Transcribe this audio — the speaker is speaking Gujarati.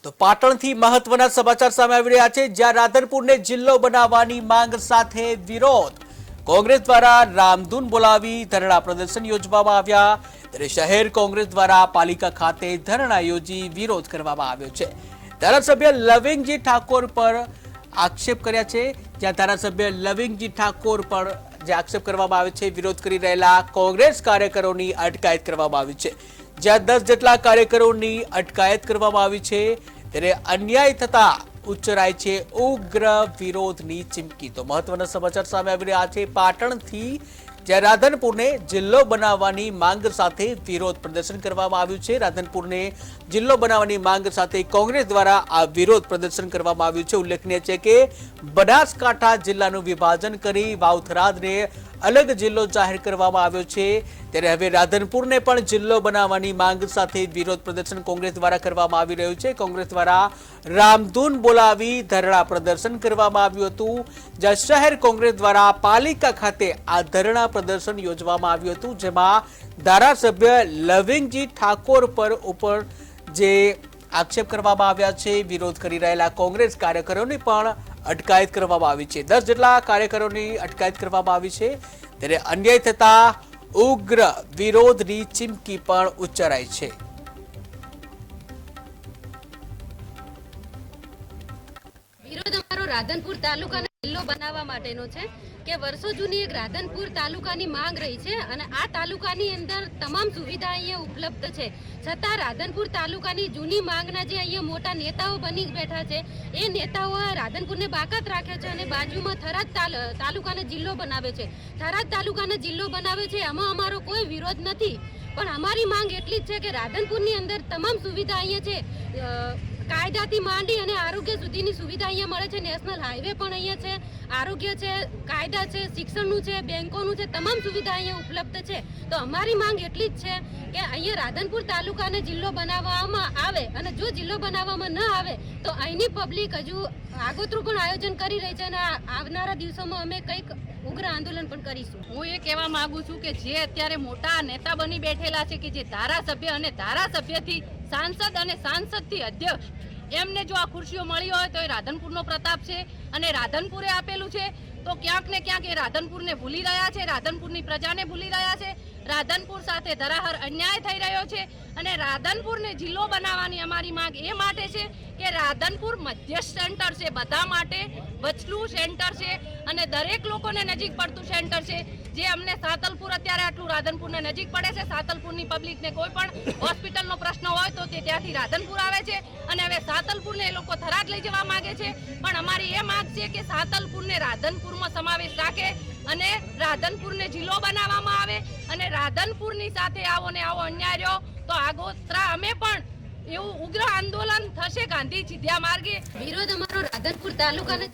તો પાટણથી મહત્વના સમાચાર સામે આવી રહ્યા છે, જ્યાં રાધનપુરને જિલ્લો બનાવવાની માંગ સાથે વિરોધ. કોંગ્રેસ દ્વારા રામધૂન બોલાવી ધરણા પ્રદર્શન યોજવામાં આવ્યા, ત્યારે શહેર કોંગ્રેસ દ્વારા પાલિકા ખાતે ધરણા યોજી વિરોધ કરવામાં આવ્યો છે. ધારાસભ્ય લવિંગજી ઠાકોર પર આક્ષેપ કર્યા છે, જ્યાં ધારાસભ્ય લવિંગજી ઠાકોર પર જે આક્ષેપ કરવામાં આવે છે, વિરોધ કરી રહેલા કોંગ્રેસ કાર્યકરોની અટકાયત કરવામાં આવી છે, જ્યાં 10 જેટલા કાર્યકરોની અટકાયત કરવામાં આવી છે. ત્યારે અન્યાય થતા ઉચ્ચરાય છે ઉગ્ર વિરોધની ચીમકી. તો મહત્વના સમાચાર સામે આવી રહ્યા છે પાટણથી, જ્યાં રાધનપુરને જિલ્લો બનાવવાની માંગ સાથે વિરોધ પ્રદર્શન કરવામાં આવ્યું છે. રાધનપુરને જિલ્લો બનાવવાની માંગ સાથે કોંગ્રેસ દ્વારા આ વિરોધ પ્રદર્શન કરવામાં આવ્યું છે. ઉલ્લેખનીય છે કે બનાસકાંઠા જિલ્લાનું વિભાજન કરી વાવથરાદને અલગ જિલ્લો જાહેર કરવામાં આવ્યો છે, ત્યારે હવે રાધનપુરને પણ જિલ્લો બનાવવાની માંગ સાથે વિરોધ પ્રદર્શન કોંગ્રેસ દ્વારા કરવામાં આવી રહ્યું છે. કોંગ્રેસ દ્વારા રામધૂન બોલાવી ધરણા પ્રદર્શન કરવામાં આવ્યું હતું, જ્યાં શહેર કોંગ્રેસ દ્વારા પાલિકા ખાતે આ ધરણા પ્રદર્શન યોજવામાં આવ્યું હતું, જેમાં ધારાસભ્ય લવિંગજી ઠાકોર ઉપર જે આક્ષેપ કરવામાં આવ્યા છે, વિરોધ કરી રહેલા કોંગ્રેસ કાર્યકરોની પણ અટકાયત કરવામાં આવી છે. 10 જેટલા કાર્યકરોની અટકાયત કરવામાં આવી છે, ત્યારે અન્યાય થતા ઉગ્ર વિરોધની ચીમકી પણ ઉચ્ચારાઈ છે. વિરોધ અમારો રાધનપુર તાલુકાને જિલ્લો બનાવવા માટેનો છે કે વર્ષો જૂની એક રાધનપુર તાલુકાની માંગ રહી છે, અને આ તાલુકાની અંદર તમામ સુવિધા અહીંયા ઉપલબ્ધ છે, છતાં રાધનપુર તાલુકાની જૂની માંગના જે અહીંયા મોટા નેતાઓ બની બેઠા છે, એ નેતાઓ રાધનપુરને બાકાત રાખે છે અને બાજુમાં થરાદ તાલુકાને જિલ્લો બનાવે છે. થરાદ તાલુકાને જિલ્લો બનાવે છે, આમાં અમારો કોઈ વિરોધ નથી, પણ અમારી માંગ એટલી જ છે કે રાધનપુરની અંદર તમામ સુવિધા અહીંયા છે, કાયદાથી માંડી અને આરોગ્ય સુધીની સુવિધા અહીંયા મળે છે. નેશનલ હાઈવે પણ અહીંયા છે, આરોગ્ય છે, કાયદા છે, શિક્ષણનું છે, બેંકોનું છે, તમામ સુવિધા અહીંયા ઉપલબ્ધ છે. તો અમારી માંગ એટલી જ છે કે અહીંયા રાધનપુર તાલુકાને જિલ્લો બનાવવામાં આવે, અને જો જિલ્લો બનાવવામાં ન આવે તો અહીંની પબ્લિક હજુ આગોતરું પણ આયોજન કરી રહી છે, અને આવનારા દિવસોમાં અમે કંઈક ઉગ્ર આંદોલન પણ કરીશું. હું એ કહેવા માંગુ છું કે જે અત્યારે મોટા નેતા બની બેઠેલા છે, કે જે ધારાસભ્ય અને ધારાસભ્યથી સાંસદ અને સાંસદથી અધ્યક્ષ, એમને જો આ ખુરશીઓ મળી હોય તો એ રાધનપુરનો પ્રતાપ છે, અને રાધનપુરે આપેલું છે તો ક્યાંક ને ક્યાંક એ રાધનપુરને ભૂલી રહ્યા છે, રાધનપુરની પ્રજાને ભૂલી રહ્યા છે. રાધનપુર સાથે ધરાહર અન્યાય થઈ રહ્યો છે, અને રાધનપુરને જિલ્લો બનાવવાની અમારી માંગ એ માટે છે કે રાધનપુર મધ્યસ્થ સેન્ટર છે, બધા માટે વચલું સેન્ટર છે, અને દરેક લોકોને નજીક પડતું સેન્ટર છે. જે અમને સાતલપુર અત્યારે આટલું રાધનપુરને નજીક પડે છે, સાતલપુરની પબ્લિકને કોઈ પણ હોસ્પિટલનો પ્રશ્ન હોય તો તે ત્યાંથી રાધનપુર આવે છે, અને હવે સાતલપુરને એ લોકો થરાદ લઈ જવા માંગે છે. પણ અમારી એ માંગ છે કે સાતલપુરને રાધનપુરમાં સમાવેશ રાખે અને રાધનપુરને જિલ્લો બનાવવામાં આવે, અને રાધનપુરની સાથે આવો ને આવો અન્યાય રહ્યો તો આગોતરા અમે પણ એવું ઉગ્ર આંદોલન થશે ગાંધી ચિંધ્યા માર્ગે. વિરોધ અમારો રાધનપુર તાલુકાને